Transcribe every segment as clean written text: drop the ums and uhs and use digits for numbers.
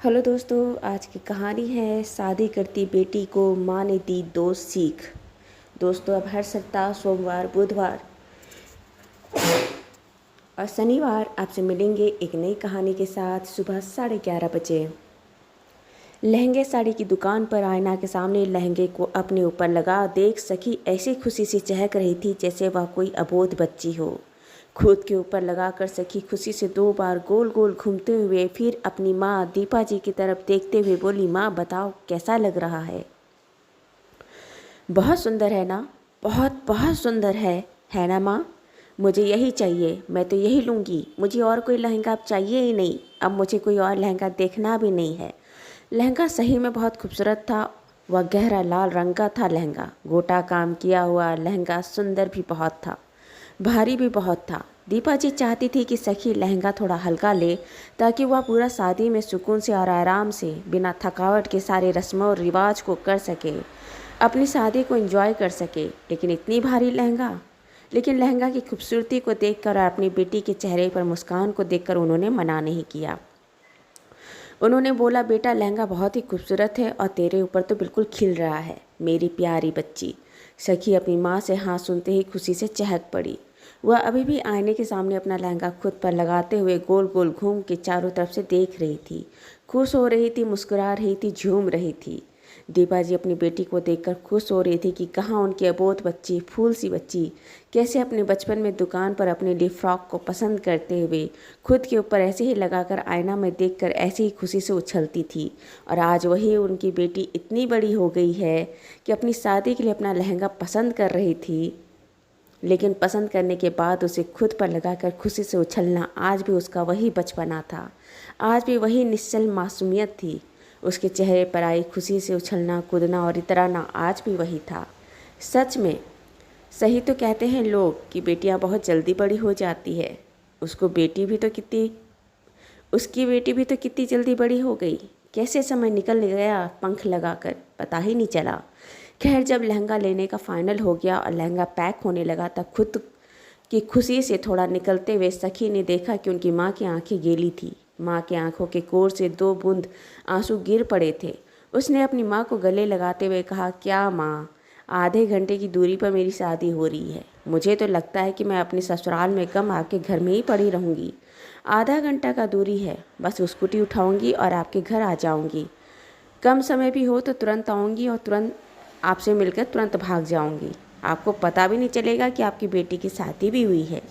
Hello दोस्तों, आज की कहानी है शादी करती बेटी को माँ ने दी दो सीख। दोस्तों, अब हर सप्ताह सोमवार, बुधवार और शनिवार आपसे मिलेंगे एक नई कहानी के साथ सुबह 11:30 बजे। लहंगे साड़ी की दुकान पर आईना के सामने लहंगे को अपने ऊपर लगा देख सखी ऐसी खुशी से चहक रही थी जैसे वह कोई अबोध बच्ची हो। खुद के ऊपर लगाकर सखी खुशी से 2 बार गोल गोल घूमते हुए फिर अपनी माँ दीपा जी की तरफ देखते हुए बोली, माँ बताओ कैसा लग रहा है। बहुत सुंदर है ना, बहुत बहुत सुंदर है ना माँ। मुझे यही चाहिए, मैं तो यही लूँगी। मुझे और कोई लहंगा अब चाहिए ही नहीं। अब मुझे कोई और लहंगा देखना भी नहीं है। लहंगा सही में बहुत खूबसूरत था। वह गहरा लाल रंग का था। लहंगा गोटा काम किया हुआ लहंगा सुंदर भी बहुत था, भारी भी बहुत था। दीपा जी चाहती थी कि सखी लहंगा थोड़ा हल्का ले ताकि वह पूरा शादी में सुकून से और आराम से बिना थकावट के सारे रस्मों और रिवाज को कर सके, अपनी शादी को एंजॉय कर सके। लेकिन इतनी भारी लहंगा, लेकिन लहंगा की खूबसूरती को देखकर और अपनी बेटी के चेहरे पर मुस्कान को देखकर उन्होंने मना नहीं किया। उन्होंने बोला, बेटा लहंगा बहुत ही खूबसूरत है और तेरे ऊपर तो बिल्कुल खिल रहा है मेरी प्यारी बच्ची। सखी अपनी माँ से हाँ सुनते ही खुशी से चहक पड़ी। वह अभी भी आईने के सामने अपना लहंगा खुद पर लगाते हुए गोल गोल घूम के चारों तरफ से देख रही थी, खुश हो रही थी, मुस्कुरा रही थी, झूम रही थी। दीपा जी अपनी बेटी को देखकर खुश हो रही थी कि कहाँ उनकी अबोध बच्ची, फूल सी बच्ची, कैसे अपने बचपन में दुकान पर अपने लिए फ्रॉक को पसंद करते हुए खुद के ऊपर ऐसे ही लगाकर आईना में देखकर ऐसे ही खुशी से उछलती थी। और आज वही उनकी बेटी इतनी बड़ी हो गई है कि अपनी शादी के लिए अपना लहंगा पसंद कर रही थी, लेकिन पसंद करने के बाद उसे खुद पर लगाकर खुशी से उछलना आज भी उसका वही बचपना था। आज भी वही निश्चल मासूमियत थी। उसके चेहरे पर आई खुशी से उछलना, कूदना और इतराना आज भी वही था। सच में सही तो कहते हैं लोग कि बेटियां बहुत जल्दी बड़ी हो जाती है। उसकी बेटी भी तो कितनी जल्दी बड़ी हो गई। कैसे समय निकल गया पंख लगाकर, पता ही नहीं चला। खैर, जब लहंगा लेने का फाइनल हो गया और लहंगा पैक होने लगा तब खुद की खुशी से थोड़ा निकलते हुए सखी ने देखा कि उनकी माँ की आंखें गीली थी। माँ की आंखों के कोर से 2 बूंद आंसू गिर पड़े थे। उसने अपनी माँ को गले लगाते हुए कहा, क्या माँ, आधे घंटे की दूरी पर मेरी शादी हो रही है। मुझे तो लगता है कि मैं अपने ससुराल में कम आपके घर में ही पड़ी रहूँगी। आधा घंटा का दूरी है, बस स्कूटी उठाऊँगी और आपके घर आ जाऊँगी। कम समय भी हो तो तुरंत आऊँगी और तुरंत आपसे मिलकर तुरंत भाग जाऊँगी। आपको पता भी नहीं चलेगा कि आपकी बेटी की शादी भी हुई है।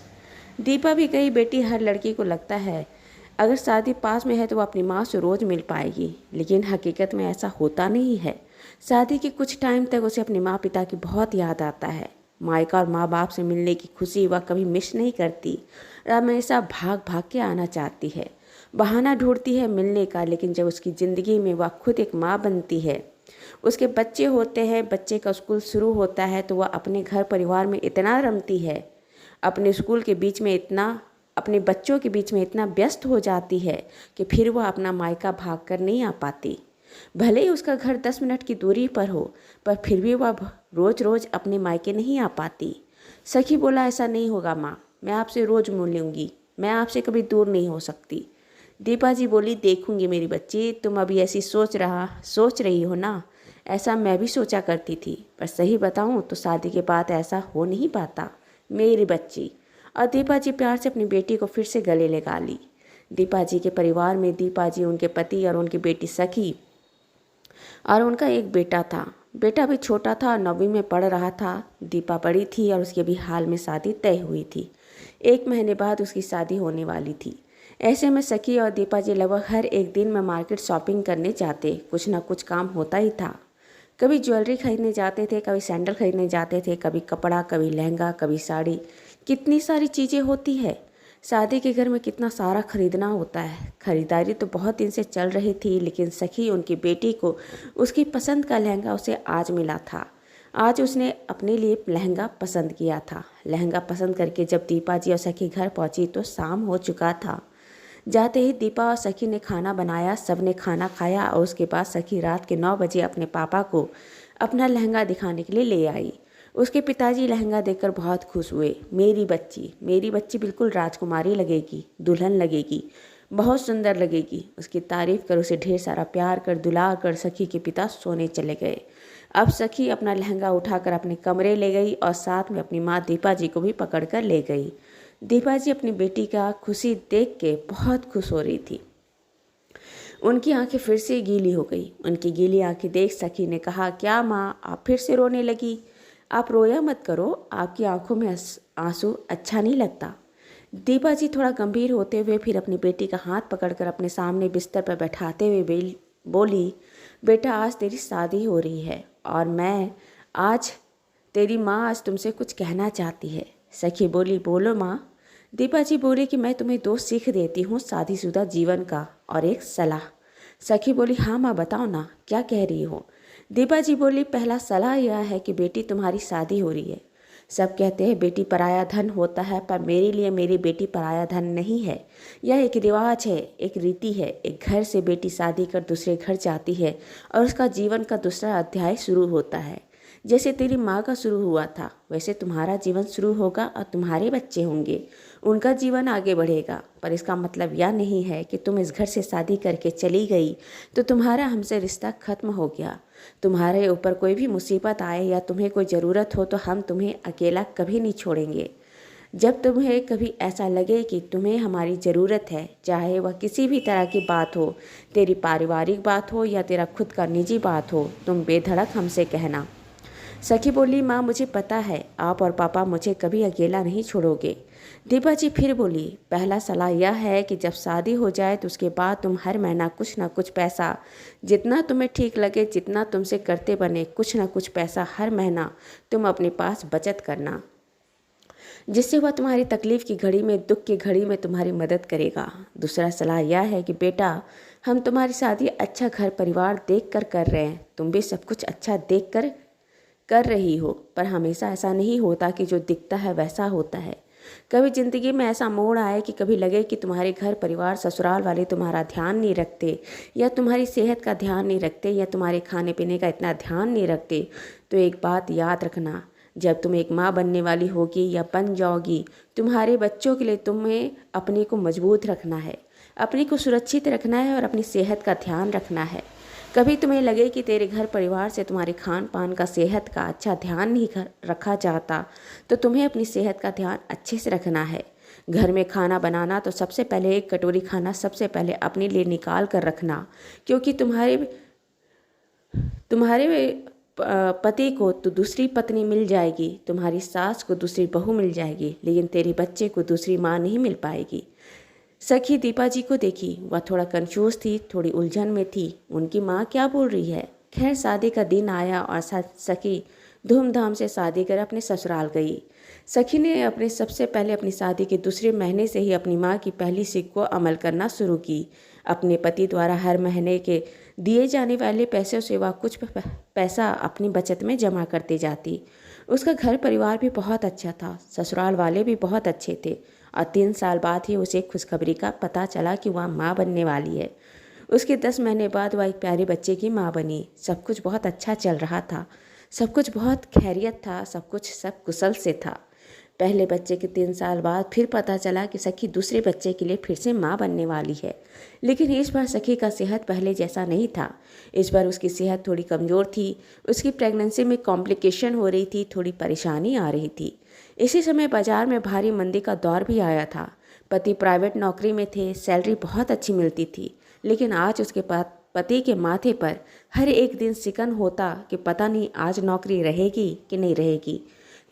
दीपा भी कही, बेटी हर लड़की को लगता है अगर शादी पास में है तो वो अपनी माँ से रोज़ मिल पाएगी, लेकिन हकीकत में ऐसा होता नहीं है। शादी के कुछ टाइम तक उसे अपने माँ पिता की बहुत याद आता है। मायका और माँ बाप से मिलने की खुशी वह कभी मिस नहीं करती। हमेशा भाग भाग के आना चाहती है, बहाना ढूंढती है मिलने का। लेकिन जब उसकी ज़िंदगी में वह खुद एक माँ बनती है, उसके बच्चे होते हैं, बच्चे का स्कूल शुरू होता है, तो वह अपने घर परिवार में इतना रमती है, अपने स्कूल के बीच में इतना, अपने बच्चों के बीच में इतना व्यस्त हो जाती है कि फिर वह अपना मायका भाग कर नहीं आ पाती। भले ही उसका घर 10 मिनट की दूरी पर हो, पर फिर भी वह रोज़ रोज़ अपने मायके नहीं आ पाती। सखी बोला, ऐसा नहीं होगा माँ, मैं आपसे रोज़ मिलूंगी, मैं आपसे कभी दूर नहीं हो सकती। दीपा जी बोली, देखूंगी मेरी बच्ची, तुम अभी ऐसी सोच रही हो ना, ऐसा मैं भी सोचा करती थी, पर सही बताऊं तो शादी के बाद ऐसा हो नहीं पाता मेरी बच्ची। और दीपा जी प्यार से अपनी बेटी को फिर से गले लगा ली। दीपा जी के परिवार में दीपा जी, उनके पति और उनकी बेटी सखी और उनका एक बेटा था। बेटा भी छोटा था, 9वीं में पढ़ रहा था। दीपा बड़ी थी और उसकी भी हाल में शादी तय हुई थी। 1 महीने बाद उसकी शादी होने वाली थी। ऐसे में सखी और दीपा जी लगभग हर एक दिन में मार्केट शॉपिंग करने जाते। कुछ ना कुछ काम होता ही था। कभी ज्वेलरी खरीदने जाते थे, कभी सैंडल खरीदने जाते थे, कभी कपड़ा, कभी लहंगा, कभी साड़ी। कितनी सारी चीज़ें होती है शादी के घर में, कितना सारा खरीदना होता है। खरीदारी तो बहुत दिन से चल रही थी, लेकिन सखी उनकी बेटी को उसकी पसंद का लहंगा उसे आज मिला था। आज उसने अपने लिए लहंगा पसंद किया था। लहंगा पसंद करके जब दीपा जी और सखी घर पहुंची तो शाम हो चुका था। जाते ही दीपा और सखी ने खाना बनाया, सबने खाना खाया और उसके बाद सखी रात के 9 बजे अपने पापा को अपना लहंगा दिखाने के लिए ले आई। उसके पिताजी लहंगा देखकर बहुत खुश हुए। मेरी बच्ची बिल्कुल राजकुमारी लगेगी, दुल्हन लगेगी, बहुत सुंदर लगेगी। उसकी तारीफ कर, उसे ढेर सारा प्यार कर, दुला कर सखी के पिता सोने चले गए। अब सखी अपना लहंगा उठाकर अपने कमरे ले गई और साथ में अपनी माँ दीपा जी को भी पकड़ कर ले गई। दीपा जी अपनी बेटी का खुशी देख के बहुत खुश हो रही थी। उनकी आंखें फिर से गीली हो गई। उनकी गीली आंखें देख सखी ने कहा, क्या माँ, आप फिर से रोने लगी? आप रोया मत करो, आपकी आंखों में आंसू अच्छा नहीं लगता। दीपा जी थोड़ा गंभीर होते हुए फिर अपनी बेटी का हाथ पकड़कर अपने सामने बिस्तर पर बैठाते हुए बोली, बेटा, आज तेरी शादी हो रही है और तेरी माँ आज तुमसे कुछ कहना चाहती है। सखी बोली, बोलो माँ। दीपा जी बोली कि मैं तुम्हें 2 सीख देती हूँ शादीशुदा जीवन का और एक सलाह। सखी बोली, हाँ माँ, बताओ ना, क्या कह रही हो? दीपा जी बोली, पहला सलाह यह है कि बेटी, तुम्हारी शादी हो रही है। सब कहते हैं बेटी पराया धन होता है, पर मेरे लिए मेरी बेटी पराया धन नहीं है। यह एक रिवाज है, एक रीति है। एक घर से बेटी शादी कर दूसरे घर जाती है और उसका जीवन का दूसरा अध्याय शुरू होता है। जैसे तेरी माँ का शुरू हुआ था, वैसे तुम्हारा जीवन शुरू होगा और तुम्हारे बच्चे होंगे, उनका जीवन आगे बढ़ेगा। पर इसका मतलब यह नहीं है कि तुम इस घर से शादी करके चली गई तो तुम्हारा हमसे रिश्ता खत्म हो गया। तुम्हारे ऊपर कोई भी मुसीबत आए या तुम्हें कोई ज़रूरत हो तो हम तुम्हें अकेला कभी नहीं छोड़ेंगे। जब तुम्हें कभी ऐसा लगे कि तुम्हें हमारी ज़रूरत है, चाहे वह किसी भी तरह की बात हो, तेरी पारिवारिक बात हो या तेरा खुद का निजी बात हो, तुम बेधड़क हमसे कहना। सखी बोली, माँ, मुझे पता है आप और पापा मुझे कभी अकेला नहीं छोड़ोगे। दीपा जी फिर बोली, पहला सलाह यह है कि जब शादी हो जाए तो उसके बाद तुम हर महीना कुछ ना कुछ पैसा, जितना तुम्हें ठीक लगे, जितना तुमसे करते बने, कुछ ना कुछ पैसा हर महीना तुम अपने पास बचत करना, जिससे वह तुम्हारी तकलीफ़ की घड़ी में, दुख की घड़ी में तुम्हारी मदद करेगा। दूसरा सलाह यह है कि बेटा, हम तुम्हारी शादी अच्छा घर परिवार देख कर रहे हैं, तुम भी सब कुछ अच्छा देख कर रही हो, पर हमेशा ऐसा नहीं होता कि जो दिखता है वैसा होता है। कभी ज़िंदगी में ऐसा मोड़ आए कि कभी लगे कि तुम्हारे घर परिवार ससुराल वाले तुम्हारा ध्यान नहीं रखते, या तुम्हारी सेहत का ध्यान नहीं रखते, या तुम्हारे खाने पीने का इतना ध्यान नहीं रखते, तो एक बात याद रखना, जब तुम एक माँ बनने वाली होगी या बन जाओगी, तुम्हारे बच्चों के लिए तुम्हें अपने को मजबूत रखना है, अपने को सुरक्षित रखना है और अपनी सेहत का ध्यान रखना है। कभी तुम्हें लगे कि तेरे घर परिवार से तुम्हारे खान पान का, सेहत का अच्छा ध्यान नहीं रखा जाता, तो तुम्हें अपनी सेहत का ध्यान अच्छे से रखना है। घर में खाना बनाना तो सबसे पहले एक कटोरी खाना सबसे पहले अपने लिए निकाल कर रखना, क्योंकि तुम्हारे पति को तो दूसरी पत्नी मिल जाएगी, तुम्हारी सास को दूसरी बहू मिल जाएगी, लेकिन तेरे बच्चे को दूसरी माँ नहीं मिल पाएगी। सखी दीपा जी को देखी, वह थोड़ा कंफ्यूज थी, थोड़ी उलझन में थी। उनकी माँ क्या बोल रही है? खैर, शादी का दिन आया और सखी धूमधाम से शादी कर अपने ससुराल गई। सखी ने सबसे पहले अपनी शादी के दूसरे महीने से ही अपनी माँ की पहली सीख को अमल करना शुरू की। अपने पति द्वारा हर महीने के दिए जाने वाले पैसों से वह कुछ पैसा अपनी बचत में जमा करती जाती। उसका घर परिवार भी बहुत अच्छा था, ससुराल वाले भी बहुत अच्छे थे और 3 साल बाद ही उसे खुशखबरी का पता चला कि वह माँ बनने वाली है। उसके 10 महीने बाद वह एक प्यारे बच्चे की माँ बनी। सब कुछ बहुत अच्छा चल रहा था, सब कुछ बहुत खैरियत था, सब कुछ सब कुशल से था। पहले बच्चे के 3 साल बाद फिर पता चला कि सखी दूसरे बच्चे के लिए फिर से माँ बनने वाली है, लेकिन इस बार सखी का सेहत पहले जैसा नहीं था। इस बार उसकी सेहत थोड़ी कमज़ोर थी, उसकी प्रेगनेंसी में कॉम्प्लिकेशन हो रही थी, थोड़ी परेशानी आ रही थी। इसी समय बाजार में भारी मंदी का दौर भी आया था। पति प्राइवेट नौकरी में थे, सैलरी बहुत अच्छी मिलती थी, लेकिन आज उसके पति के माथे पर हर एक दिन सिकन होता कि पता नहीं आज नौकरी रहेगी कि नहीं रहेगी।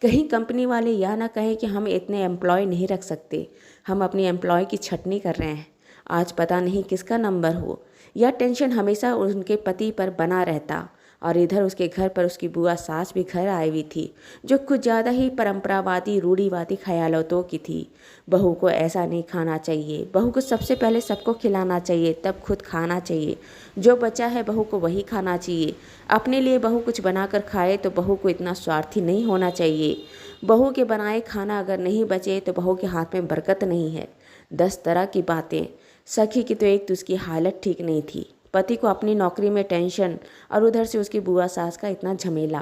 कहीं कंपनी वाले यह ना कहें कि हम इतने एम्प्लॉय नहीं रख सकते, हम अपनी एम्प्लॉय की छटनी कर रहे हैं, आज पता नहीं किसका नंबर हो। यह टेंशन हमेशा उनके पति पर बना रहता। और इधर उसके घर पर उसकी बुआ सास भी घर आई हुई थी, जो कुछ ज़्यादा ही परंपरावादी, रूढ़िवादी ख्यालों की थी। बहू को ऐसा नहीं खाना चाहिए, बहू को सबसे पहले सबको खिलाना चाहिए, तब खुद खाना चाहिए, जो बचा है बहू को वही खाना चाहिए। अपने लिए बहू कुछ बनाकर खाए तो बहू को इतना स्वार्थी नहीं होना चाहिए। बहू के बनाए खाना अगर नहीं बचे तो बहू के हाथ में बरकत नहीं है। 10 तरह की बातें। सखी की तो एक तो उसकी हालत ठीक नहीं थी, पति को अपनी नौकरी में टेंशन और उधर से उसकी बुआ सास का इतना झमेला।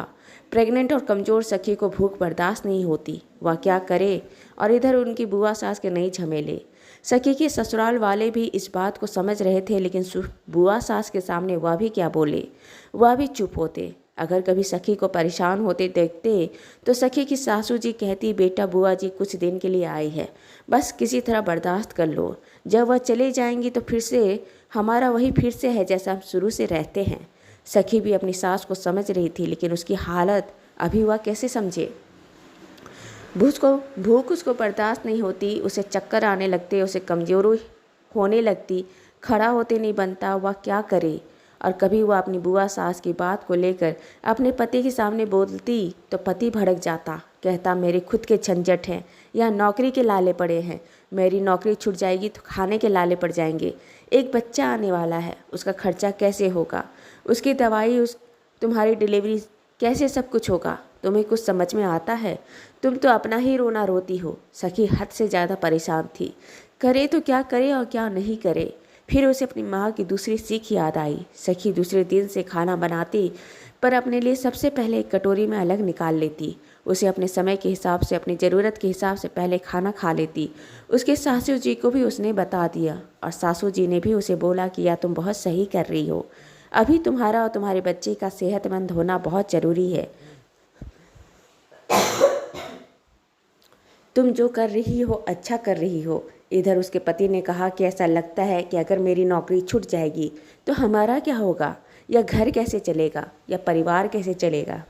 प्रेग्नेंट और कमज़ोर सखी को भूख बर्दाश्त नहीं होती, वह क्या करे, और इधर उनकी बुआ सास के नई झमेले। सखी के ससुराल वाले भी इस बात को समझ रहे थे, लेकिन बुआ सास के सामने वह भी क्या बोले, वह भी चुप होते। अगर कभी सखी को परेशान होते देखते तो सखी की सासू जी कहती, बेटा बुआ जी कुछ दिन के लिए आई है, बस किसी तरह बर्दाश्त कर लो। जब वह चले जाएंगी तो फिर से हमारा वही फिर से है जैसा हम शुरू से रहते हैं। सखी भी अपनी सास को समझ रही थी, लेकिन उसकी हालत अभी वह कैसे समझे। भूख उसको बर्दाश्त नहीं होती, उसे चक्कर आने लगते, उसे कमजोरी होने लगती, खड़ा होते नहीं बनता, वह क्या करे। और कभी वह अपनी बुआ सास की बात को लेकर अपने पति के सामने बोलती तो पति भड़क जाता, कहता मेरे खुद के झंझट हैं या नौकरी के लाले पड़े हैं, मेरी नौकरी छूट जाएगी तो खाने के लाले पड़ जाएंगे, एक बच्चा आने वाला है, उसका खर्चा कैसे होगा, उसकी दवाई, तुम्हारी डिलीवरी, कैसे सब कुछ होगा, तुम्हें कुछ समझ में आता है, तुम तो अपना ही रोना रोती हो। सखी हद से ज़्यादा परेशान थी, करे तो क्या करे और क्या नहीं करे। फिर उसे अपनी माँ की दूसरी सीख याद आई। सखी दूसरे दिन से खाना बनाती, पर अपने लिए सबसे पहले एक कटोरी में अलग निकाल लेती। उसे अपने समय के हिसाब से, अपनी ज़रूरत के हिसाब से पहले खाना खा लेती। उसके सासू जी को भी उसने बता दिया और सासू जी ने भी उसे बोला कि या तुम बहुत सही कर रही हो, अभी तुम्हारा और तुम्हारे बच्चे का सेहतमंद होना बहुत ज़रूरी है, तुम जो कर रही हो अच्छा कर रही हो। इधर उसके पति ने कहा कि ऐसा लगता है कि अगर मेरी नौकरी छूट जाएगी तो हमारा क्या होगा, या घर कैसे चलेगा, या परिवार कैसे चलेगा।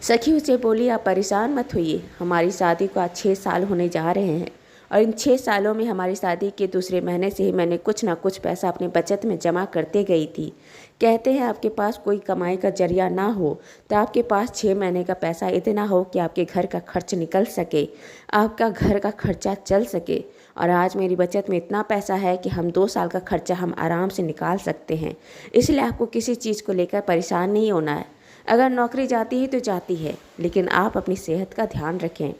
सखी उसे बोली, आप परेशान मत होइए, हमारी शादी को आज 6 साल होने जा रहे हैं और इन 6 सालों में हमारी शादी के दूसरे महीने से ही मैंने कुछ ना कुछ पैसा अपने बचत में जमा करते गई थी। कहते हैं आपके पास कोई कमाई का जरिया ना हो तो आपके पास 6 महीने का पैसा इतना हो कि आपके घर का खर्च निकल सके, आपका घर का खर्चा चल सके। और आज मेरी बचत में इतना पैसा है कि हम 2 साल का खर्चा हम आराम से निकाल सकते हैं, इसलिए आपको किसी चीज़ को लेकर परेशान नहीं होना है। अगर नौकरी जाती है तो जाती है, लेकिन आप अपनी सेहत का ध्यान रखें,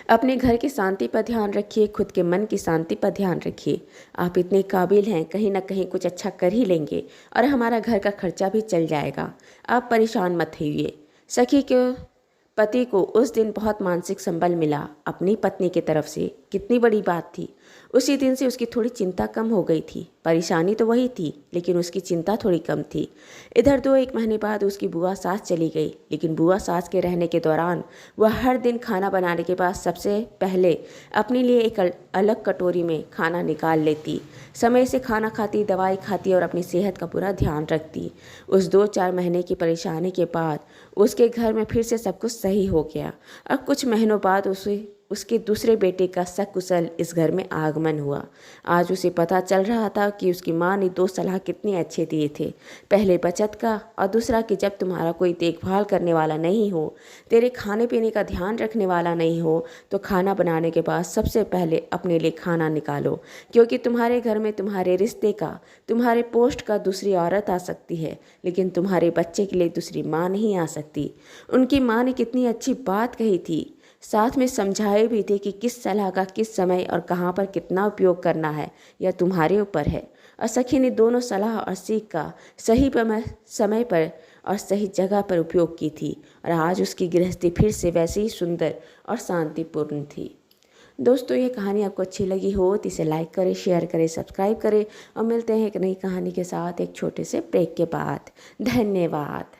अपने घर की शांति पर ध्यान रखिए, खुद के मन की शांति पर ध्यान रखिए। आप इतने काबिल हैं, कहीं ना कहीं कुछ अच्छा कर ही लेंगे और हमारा घर का खर्चा भी चल जाएगा, आप परेशान मत होइए। सखी के पति को उस दिन बहुत मानसिक संबल मिला अपनी पत्नी की तरफ से। कितनी बड़ी बात थी। उसी दिन से उसकी थोड़ी चिंता कम हो गई थी। परेशानी तो वही थी, लेकिन उसकी चिंता थोड़ी कम थी। इधर 2-1 महीने बाद उसकी बुआ सास चली गई, लेकिन बुआ सास के रहने के दौरान वह हर दिन खाना बनाने के बाद सबसे पहले अपने लिए एक अलग कटोरी में खाना निकाल लेती, समय से खाना खाती, दवाई खाती और अपनी सेहत का पूरा ध्यान रखती। उस 2-4 महीने की परेशानी के बाद उसके घर में फिर से सब कुछ सही हो गया और कुछ महीनों बाद उसके दूसरे बेटे का सकुशल इस घर में आगमन हुआ। आज उसे पता चल रहा था कि उसकी माँ ने 2 सलाह कितने अच्छे दिए थे, पहले बचत का और दूसरा कि जब तुम्हारा कोई देखभाल करने वाला नहीं हो, तेरे खाने पीने का ध्यान रखने वाला नहीं हो, तो खाना बनाने के बाद सबसे पहले अपने लिए खाना निकालो, क्योंकि तुम्हारे घर में तुम्हारे रिश्ते का, तुम्हारे पोस्ट का दूसरी औरत आ सकती है, लेकिन तुम्हारे बच्चे के लिए दूसरी माँ नहीं आ सकती। उनकी माँ ने कितनी अच्छी बात कही थी, साथ में समझाए भी थे कि किस सलाह का किस समय और कहाँ पर कितना उपयोग करना है, यह तुम्हारे ऊपर है। और सखी ने दोनों सलाह और सीख का सही समय पर और सही जगह पर उपयोग की थी और आज उसकी गृहस्थी फिर से वैसे ही सुंदर और शांतिपूर्ण थी। दोस्तों, ये कहानी आपको अच्छी लगी हो तो इसे लाइक करें, शेयर करें, सब्सक्राइब करें और मिलते हैं एक नई कहानी के साथ एक छोटे से ब्रेक के बाद। धन्यवाद।